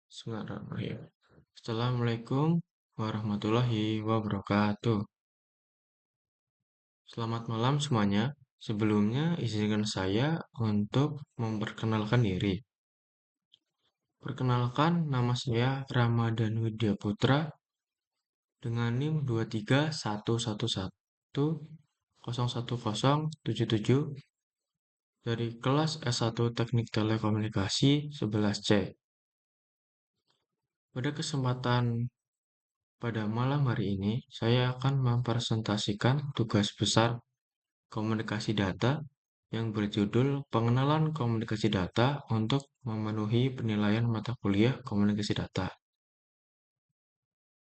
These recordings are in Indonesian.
Bismillahirrahmanirrahim. Assalamualaikum warahmatullahi wabarakatuh. Selamat malam semuanya. Sebelumnya, izinkan saya untuk memperkenalkan diri. Perkenalkan, nama saya Ramadan Widya Putra dengan NIM 231110077 dari kelas S1 Teknik Telekomunikasi 11C. Pada kesempatan pada malam hari ini, saya akan mempresentasikan tugas besar komunikasi data yang berjudul Pengenalan Komunikasi Data untuk memenuhi penilaian mata kuliah komunikasi data.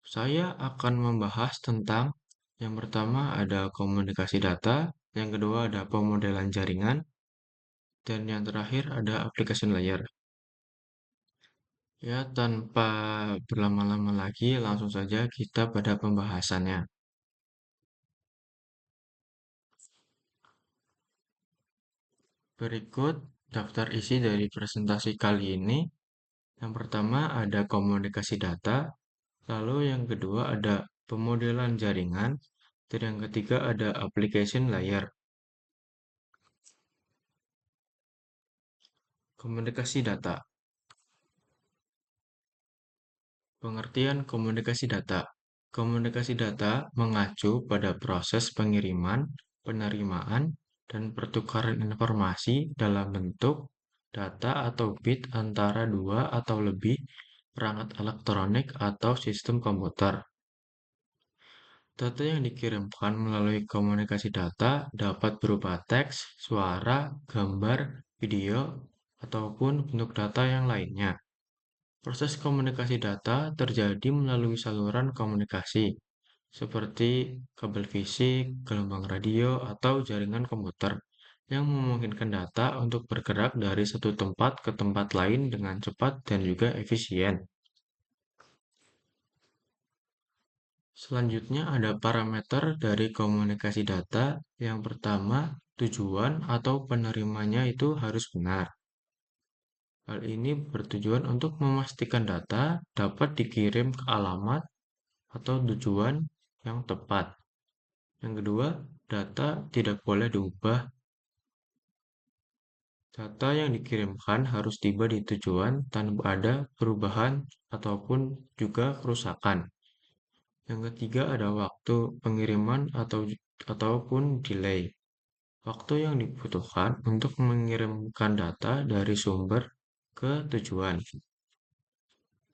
Saya akan membahas tentang yang pertama ada komunikasi data, yang kedua ada pemodelan jaringan, dan yang terakhir ada application layer. Ya, tanpa berlama-lama lagi, langsung saja kita pada pembahasannya. Berikut daftar isi dari presentasi kali ini. Yang pertama ada komunikasi data, lalu yang kedua ada pemodelan jaringan, dan yang ketiga ada application layer. Komunikasi data. Pengertian komunikasi data. Komunikasi data mengacu pada proses pengiriman, penerimaan, dan pertukaran informasi dalam bentuk data atau bit antara dua atau lebih perangkat elektronik atau sistem komputer. Data yang dikirimkan melalui komunikasi data dapat berupa teks, suara, gambar, video, ataupun bentuk data yang lainnya. Proses komunikasi data terjadi melalui saluran komunikasi, seperti kabel fisik, gelombang radio, atau jaringan komputer, yang memungkinkan data untuk bergerak dari satu tempat ke tempat lain dengan cepat dan juga efisien. Selanjutnya ada parameter dari komunikasi data. Yang pertama, tujuan atau penerimanya itu harus benar. Hal ini bertujuan untuk memastikan data dapat dikirim ke alamat atau tujuan yang tepat. Yang kedua, data tidak boleh diubah. Data yang dikirimkan harus tiba di tujuan tanpa ada perubahan ataupun juga kerusakan. Yang ketiga ada waktu pengiriman ataupun delay. Waktu yang dibutuhkan untuk mengirimkan data dari sumber ke tujuan.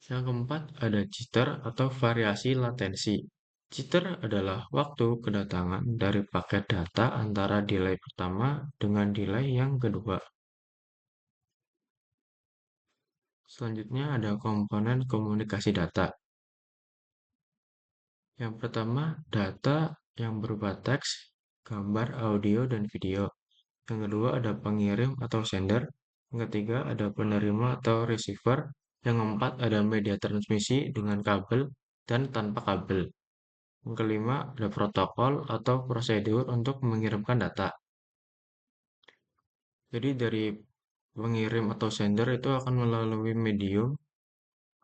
Yang keempat ada jitter atau variasi latensi. Jitter adalah waktu kedatangan dari paket data antara delay pertama dengan delay yang kedua. Selanjutnya ada komponen komunikasi data. Yang pertama, data yang berupa teks, gambar, audio, dan video. Yang kedua ada pengirim atau sender. Yang ketiga ada penerima atau receiver. Yang keempat ada media transmisi dengan kabel dan tanpa kabel. Yang kelima ada protokol atau prosedur untuk mengirimkan data. Jadi dari pengirim atau sender itu akan melalui medium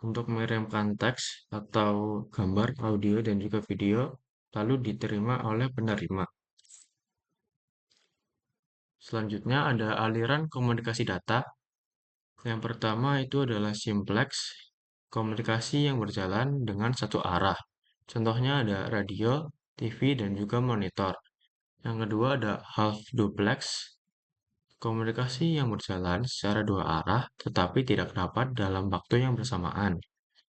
untuk mengirimkan teks atau gambar, audio, dan juga video, lalu diterima oleh penerima. Selanjutnya ada aliran komunikasi data. Yang pertama itu adalah simplex, komunikasi yang berjalan dengan satu arah. Contohnya ada radio, TV, dan juga monitor. Yang kedua ada half duplex, komunikasi yang berjalan secara dua arah tetapi tidak dapat dalam waktu yang bersamaan.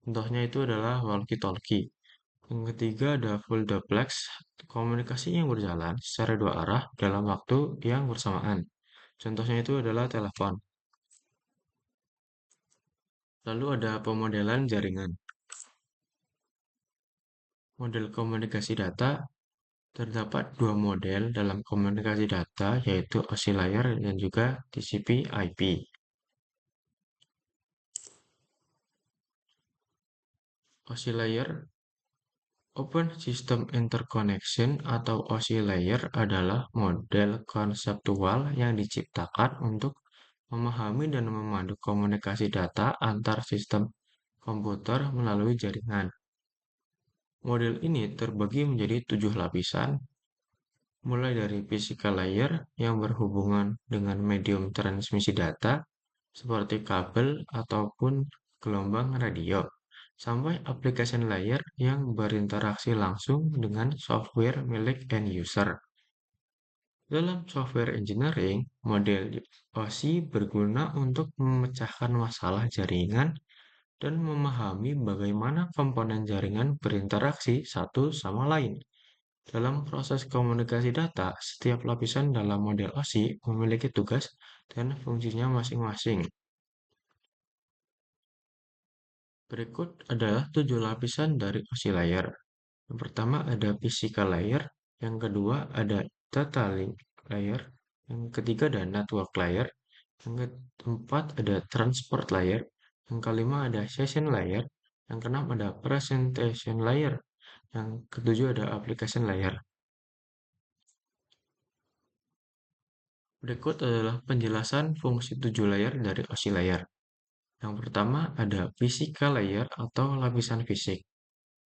Contohnya itu adalah walkie-talkie. Yang ketiga ada full duplex, komunikasi yang berjalan secara dua arah dalam waktu yang bersamaan. Contohnya itu adalah telepon. Lalu ada pemodelan jaringan. Model komunikasi data terdapat dua model dalam komunikasi data yaitu OSI layer dan juga TCP/IP. OSI layer Open System Interconnection atau OSI layer adalah model konseptual yang diciptakan untuk memahami dan memandu komunikasi data antar sistem komputer melalui jaringan. Model ini terbagi menjadi 7 lapisan, mulai dari physical layer yang berhubungan dengan medium transmisi data, seperti kabel ataupun gelombang radio, sampai application layer yang berinteraksi langsung dengan software milik end user. Dalam software engineering, model OSI berguna untuk memecahkan masalah jaringan dan memahami bagaimana komponen jaringan berinteraksi satu sama lain. Dalam proses komunikasi data, setiap lapisan dalam model OSI memiliki tugas dan fungsinya masing-masing. Berikut adalah 7 lapisan dari OSI layer. Yang pertama ada physical layer, yang kedua ada data link layer, yang ketiga ada network layer, yang keempat ada transport layer, yang kelima ada session layer, yang keenam ada presentation layer, yang ketujuh ada application layer. Berikut adalah penjelasan fungsi 7 layer dari OSI layer. Yang pertama ada physical layer atau lapisan fisik.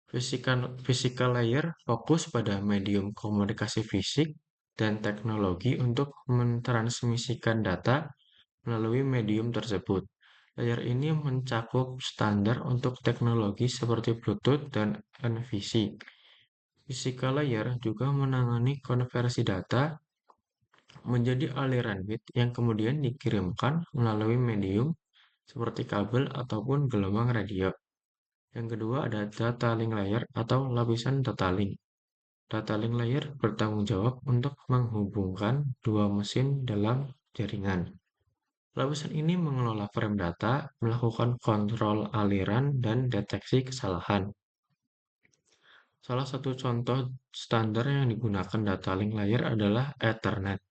Physical layer fokus pada medium komunikasi fisik dan teknologi untuk mentransmisikan data melalui medium tersebut. Layer ini mencakup standar untuk teknologi seperti Bluetooth dan NVC. Physical layer juga menangani konversi data menjadi aliran bit yang kemudian dikirimkan melalui medium seperti kabel ataupun gelombang radio. Yang kedua ada data link layer atau lapisan data link. Data link layer bertanggung jawab untuk menghubungkan dua mesin dalam jaringan. Lapisan ini mengelola frame data, melakukan kontrol aliran, dan deteksi kesalahan. Salah satu contoh standar yang digunakan data link layer adalah Ethernet.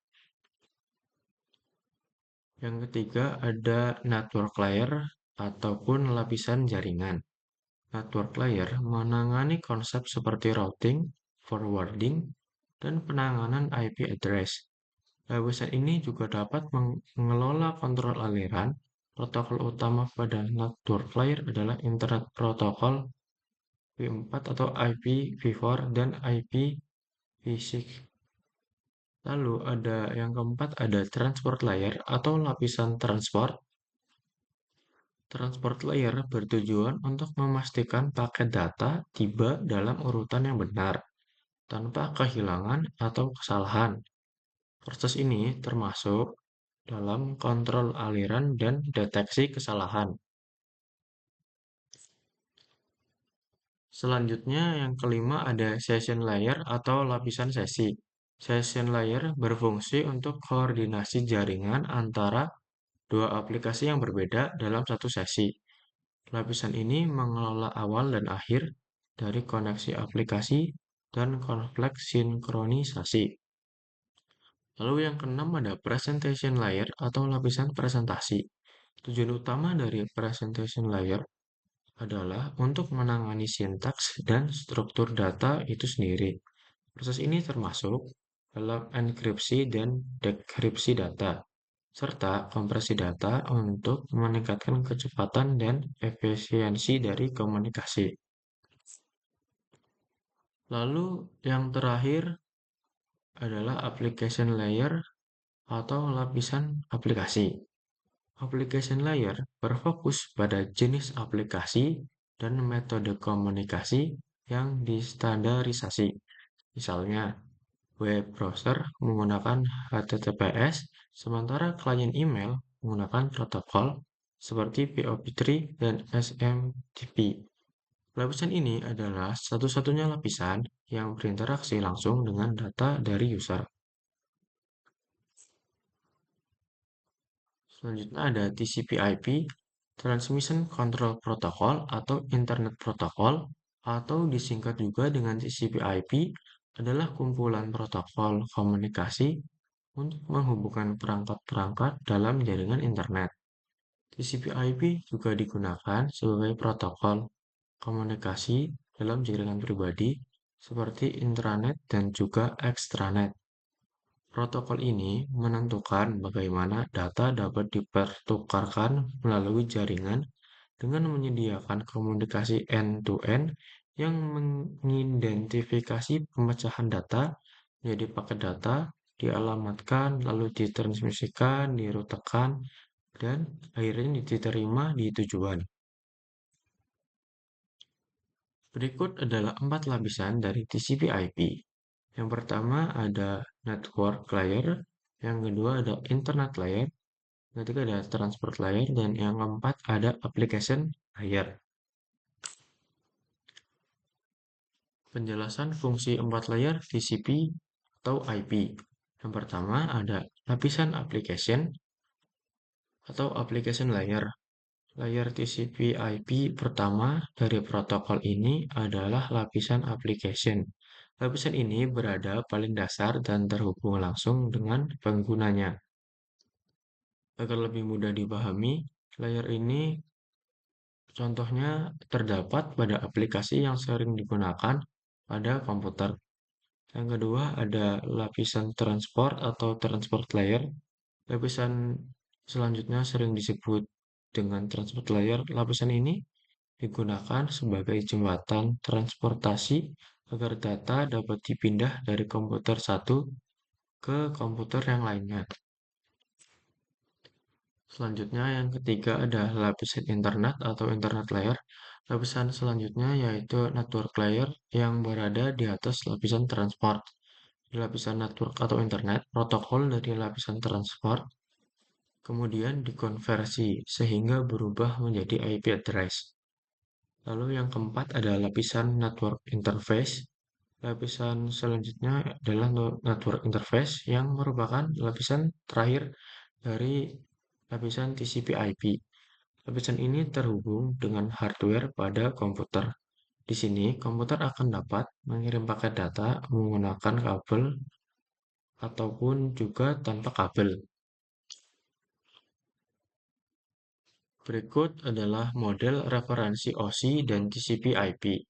Yang ketiga ada network layer ataupun lapisan jaringan. Network layer menangani konsep seperti routing, forwarding, dan penanganan IP address. Lapisan ini juga dapat mengelola kontrol aliran. Protokol utama pada network layer adalah Internet Protocol V4 atau IPv4 dan IPv6. Lalu ada yang keempat ada transport layer atau lapisan transport. Transport layer bertujuan untuk memastikan paket data tiba dalam urutan yang benar, tanpa kehilangan atau kesalahan. Proses ini termasuk dalam kontrol aliran dan deteksi kesalahan. Selanjutnya, yang kelima ada session layer atau lapisan sesi. Session layer berfungsi untuk koordinasi jaringan antara dua aplikasi yang berbeda dalam satu sesi. Lapisan ini mengelola awal dan akhir dari koneksi aplikasi dan kompleks sinkronisasi. Lalu yang keenam ada presentation layer atau lapisan presentasi. Tujuan utama dari presentation layer adalah untuk menangani sintaks dan struktur data itu sendiri. Proses ini termasuk dalam enkripsi dan dekripsi data, serta kompresi data untuk meningkatkan kecepatan dan efisiensi dari komunikasi. Lalu yang terakhir adalah application layer atau lapisan aplikasi. Application layer berfokus pada jenis aplikasi dan metode komunikasi yang distandarisasi. Misalnya, web browser menggunakan HTTPS, sementara klien email menggunakan protokol seperti POP3 dan SMTP. Lapisan ini adalah satu-satunya lapisan yang berinteraksi langsung dengan data dari user. Selanjutnya ada TCP/IP, Transmission Control Protocol atau Internet Protocol, atau disingkat juga dengan TCP/IP, adalah kumpulan protokol komunikasi untuk menghubungkan perangkat-perangkat dalam jaringan internet. TCP/IP juga digunakan sebagai protokol komunikasi dalam jaringan pribadi seperti intranet dan juga extranet. Protokol ini menentukan bagaimana data dapat dipertukarkan melalui jaringan dengan menyediakan komunikasi end-to-end yang mengidentifikasi pemecahan data menjadi paket data, dialamatkan, lalu ditransmisikan, dirutekan, dan akhirnya diterima di tujuan. Berikut adalah 4 lapisan dari TCP/IP. Yang pertama ada network layer, yang kedua ada internet layer, yang ketiga ada transport layer, dan yang keempat ada application layer. Penjelasan fungsi 4 layer TCP atau IP. Yang pertama ada lapisan application atau application layer. Layer TCP/IP pertama dari protokol ini adalah lapisan application. Lapisan ini berada paling dasar dan terhubung langsung dengan penggunanya. Agar lebih mudah dipahami, layer ini contohnya terdapat pada aplikasi yang sering digunakan pada komputer. Yang kedua ada lapisan transport atau transport layer. Lapisan selanjutnya sering disebut dengan transport layer. Lapisan ini digunakan sebagai jembatan transportasi agar data dapat dipindah dari komputer satu ke komputer yang lainnya. Selanjutnya yang ketiga ada lapisan internet atau internet layer. Lapisan selanjutnya yaitu network layer yang berada di atas lapisan transport. Di lapisan network atau internet, protokol dari lapisan transport kemudian dikonversi sehingga berubah menjadi IP address. Lalu yang keempat ada lapisan network interface. Lapisan selanjutnya adalah network interface yang merupakan lapisan terakhir dari lapisan TCP/IP. Lapisan ini terhubung dengan hardware pada komputer. Di sini, komputer akan dapat mengirim paket data menggunakan kabel ataupun juga tanpa kabel. Berikut adalah model referensi OSI dan TCP/IP.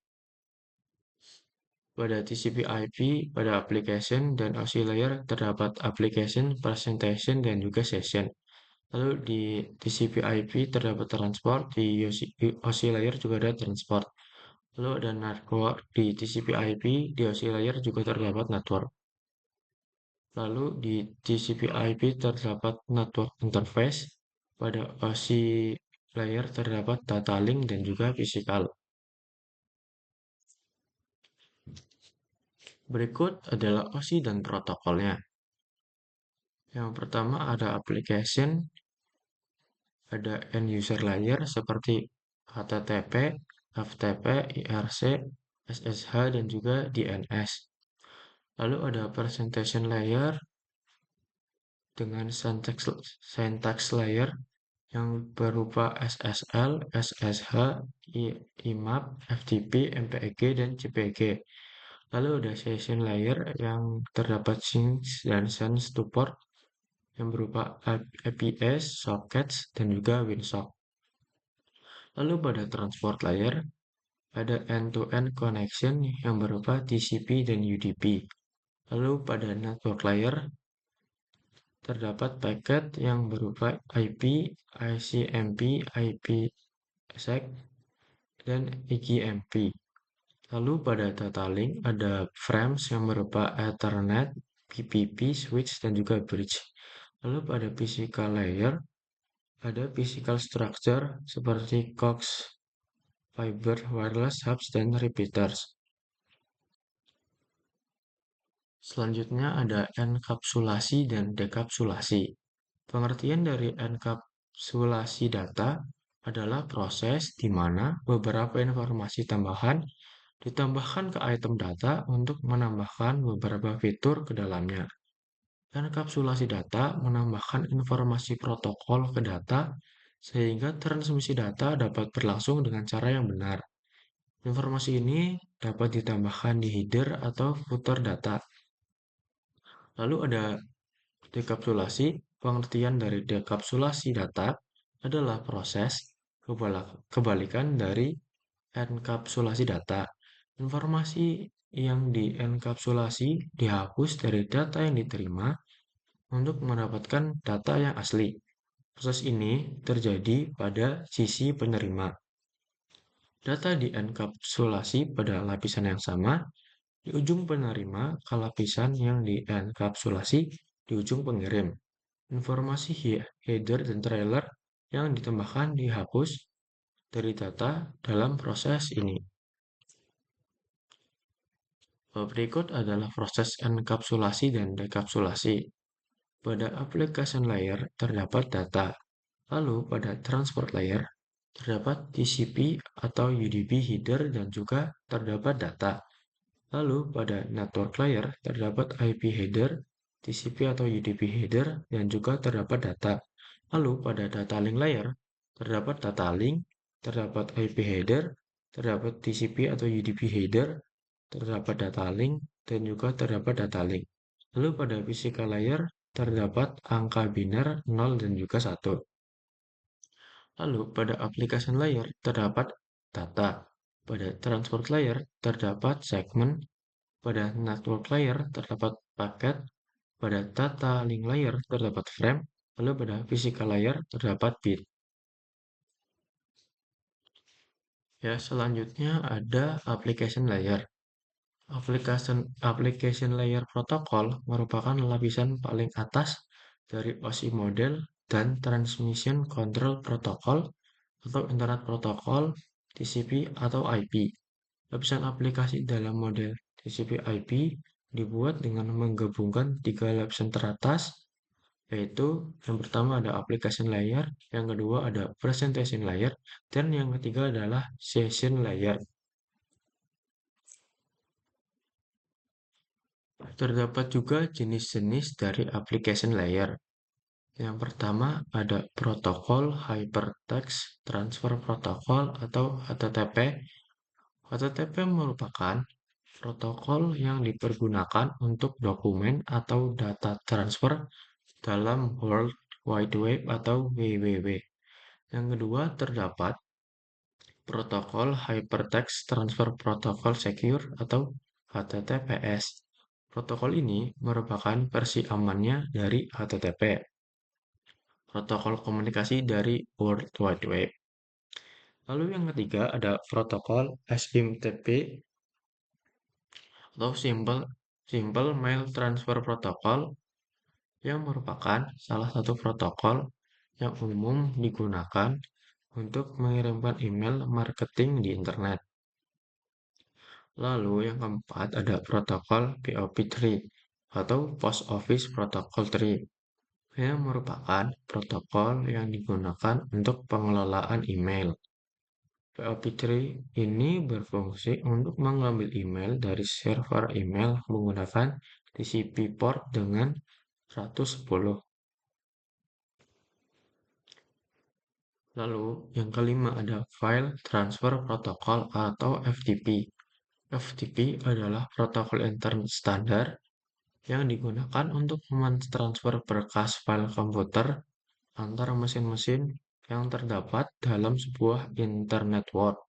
Pada TCP/IP, pada application dan OSI layer terdapat application, presentation, dan juga session. Lalu di TCP/IP terdapat transport, di OSI layer juga ada transport. Lalu ada network di TCP/IP, di OSI layer juga terdapat network. Lalu di TCP/IP terdapat network interface, pada OSI layer terdapat data link dan juga physical. Berikut adalah OSI dan protokolnya. Yang pertama ada application, ada end user layer seperti HTTP, FTP, IRC, SSH, dan juga DNS. Lalu ada presentation layer dengan syntax layer yang berupa SSL, SSH, IMAP, FTP, MPEG, dan JPG. Lalu ada session layer yang terdapat syncs dan sense to port yang berupa APS, sockets, dan juga WinSock. Lalu pada transport layer, ada end-to-end connection yang berupa TCP dan UDP. Lalu pada network layer, terdapat paket yang berupa IP, ICMP, IPsec, dan IGMP. Lalu pada data link ada frames yang berupa Ethernet, PPP, switch, dan juga bridge. Lalu pada physical layer ada physical structure seperti coax, fiber, wireless hubs, dan repeaters. Selanjutnya ada enkapsulasi dan dekapsulasi. Pengertian dari enkapsulasi data adalah proses di mana beberapa informasi tambahan ditambahkan ke item data untuk menambahkan beberapa fitur ke dalamnya. Enkapsulasi data menambahkan informasi protokol ke data sehingga transmisi data dapat berlangsung dengan cara yang benar. Informasi ini dapat ditambahkan di header atau footer data. Lalu ada dekapsulasi. Pengertian dari dekapsulasi data adalah proses kebalikan dari enkapsulasi data. Informasi yang dienkapsulasi dihapus dari data yang diterima untuk mendapatkan data yang asli. Proses ini terjadi pada sisi penerima. Data dienkapsulasi pada lapisan yang sama di ujung penerima ke lapisan yang dienkapsulasi di ujung pengirim. Informasi header dan trailer yang ditambahkan dihapus dari data dalam proses ini. Berikut adalah proses enkapsulasi dan dekapsulasi. Pada application layer terdapat data, lalu pada transport layer terdapat TCP atau UDP header dan juga terdapat data. Lalu pada network layer terdapat IP header, TCP atau UDP header dan juga terdapat data. Lalu pada data link layer terdapat data link, terdapat IP header, terdapat TCP atau UDP header, terdapat data link, dan juga terdapat data link. Lalu pada physical layer terdapat angka biner 0 dan juga 1. Lalu pada application layer terdapat data. Pada transport layer terdapat segmen. Pada network layer terdapat paket. Pada data link layer terdapat frame. Lalu pada physical layer terdapat bit. Ya, selanjutnya ada application layer. Application layer protokol merupakan lapisan paling atas dari OSI model dan Transmission Control Protocol atau Internet Protocol, TCP atau IP. Lapisan aplikasi dalam model TCP/IP dibuat dengan menggabungkan tiga lapisan teratas, yaitu yang pertama ada application layer, yang kedua ada presentation layer, dan yang ketiga adalah session layer. Terdapat juga jenis-jenis dari application layer. Yang pertama ada protokol Hypertext Transfer Protocol atau HTTP. HTTP merupakan protokol yang dipergunakan untuk dokumen atau data transfer dalam World Wide Web atau WWW. Yang kedua terdapat protokol Hypertext Transfer Protocol Secure atau HTTPS. Protokol ini merupakan versi amannya dari HTTP, protokol komunikasi dari World Wide Web. Lalu yang ketiga ada protokol SMTP atau Simple Mail Transfer Protocol yang merupakan salah satu protokol yang umum digunakan untuk mengirimkan email marketing di internet. Lalu yang keempat ada protokol POP3 atau Post Office Protocol 3 yang merupakan protokol yang digunakan untuk pengelolaan email. POP3 ini berfungsi untuk mengambil email dari server email menggunakan TCP port dengan 110. Lalu yang kelima ada File Transfer Protocol atau FTP. FTP adalah protokol internet standar yang digunakan untuk mentransfer berkas file komputer antar mesin-mesin yang terdapat dalam sebuah internet world.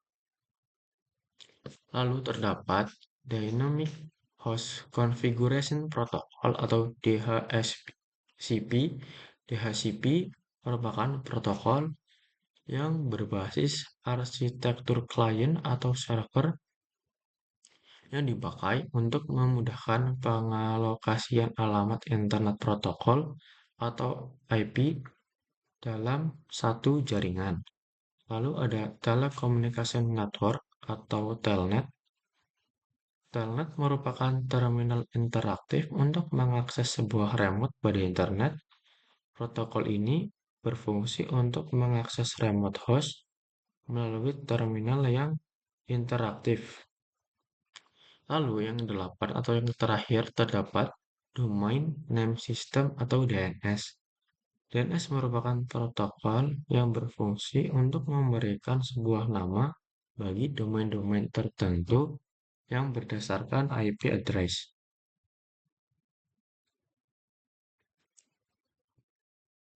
Lalu terdapat Dynamic Host Configuration Protocol atau DHCP. DHCP merupakan protokol yang berbasis arsitektur klien atau server yang dipakai untuk memudahkan pengalokasian alamat internet protokol atau IP dalam satu jaringan. Lalu ada Telecommunication Network atau Telnet. Telnet merupakan terminal interaktif untuk mengakses sebuah remote pada internet. Protokol ini berfungsi untuk mengakses remote host melalui terminal yang interaktif. Lalu yang delapan atau yang terakhir terdapat Domain Name System atau DNS. DNS merupakan protokol yang berfungsi untuk memberikan sebuah nama bagi domain-domain tertentu yang berdasarkan IP address.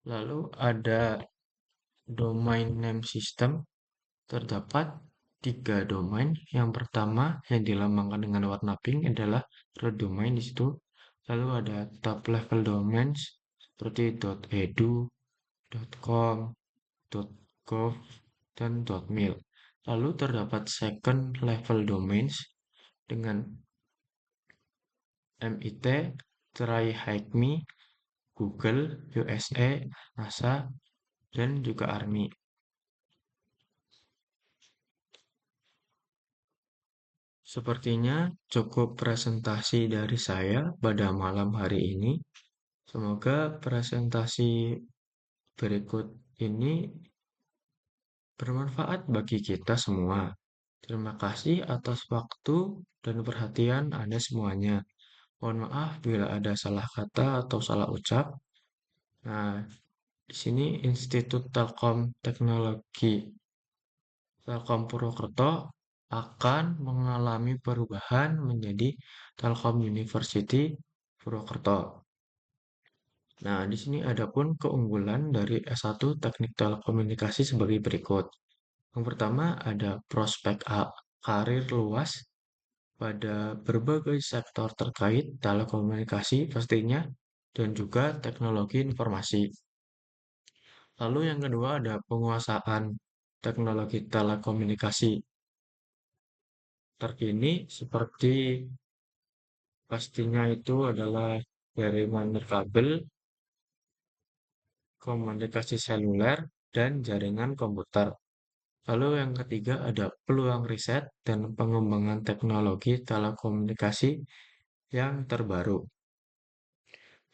Lalu ada Domain Name System. Terdapat tiga domain. Yang pertama yang dilambangkan dengan warna pink adalah root domain di situ. Lalu ada top level domains seperti .edu, .com, .gov, dan .mil. Lalu terdapat second level domains dengan MIT, Try Hike Me, Google, USA, NASA, dan juga Army. Sepertinya cukup presentasi dari saya pada malam hari ini. Semoga presentasi berikut ini bermanfaat bagi kita semua. Terima kasih atas waktu dan perhatian Anda semuanya. Mohon maaf bila ada salah kata atau salah ucap. Nah, di sini Institut Telkom Purwokerto akan mengalami perubahan menjadi Telkom University Purwokerto. Nah, di sini ada pun keunggulan dari S1 Teknik Telekomunikasi sebagai berikut. Yang pertama ada prospek karir luas pada berbagai sektor terkait telekomunikasi pastinya dan juga teknologi informasi. Lalu yang kedua ada penguasaan teknologi telekomunikasi terkini seperti pastinya itu adalah jaringan nirkabel, komunikasi seluler, dan jaringan komputer. Lalu yang ketiga ada peluang riset dan pengembangan teknologi telekomunikasi yang terbaru.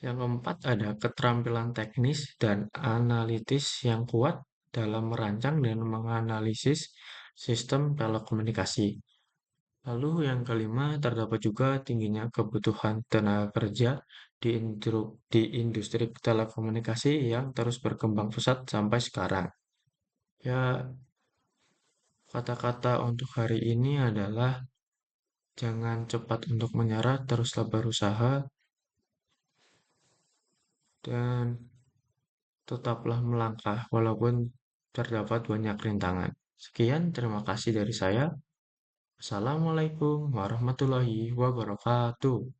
Yang keempat ada keterampilan teknis dan analitis yang kuat dalam merancang dan menganalisis sistem telekomunikasi. Lalu yang kelima terdapat juga tingginya kebutuhan tenaga kerja di industri telekomunikasi yang terus berkembang pesat sampai sekarang. Ya, kata-kata untuk hari ini adalah jangan cepat untuk menyerah, teruslah berusaha, dan tetaplah melangkah walaupun terdapat banyak rintangan. Sekian, terima kasih dari saya. Assalamualaikum warahmatullahi wabarakatuh.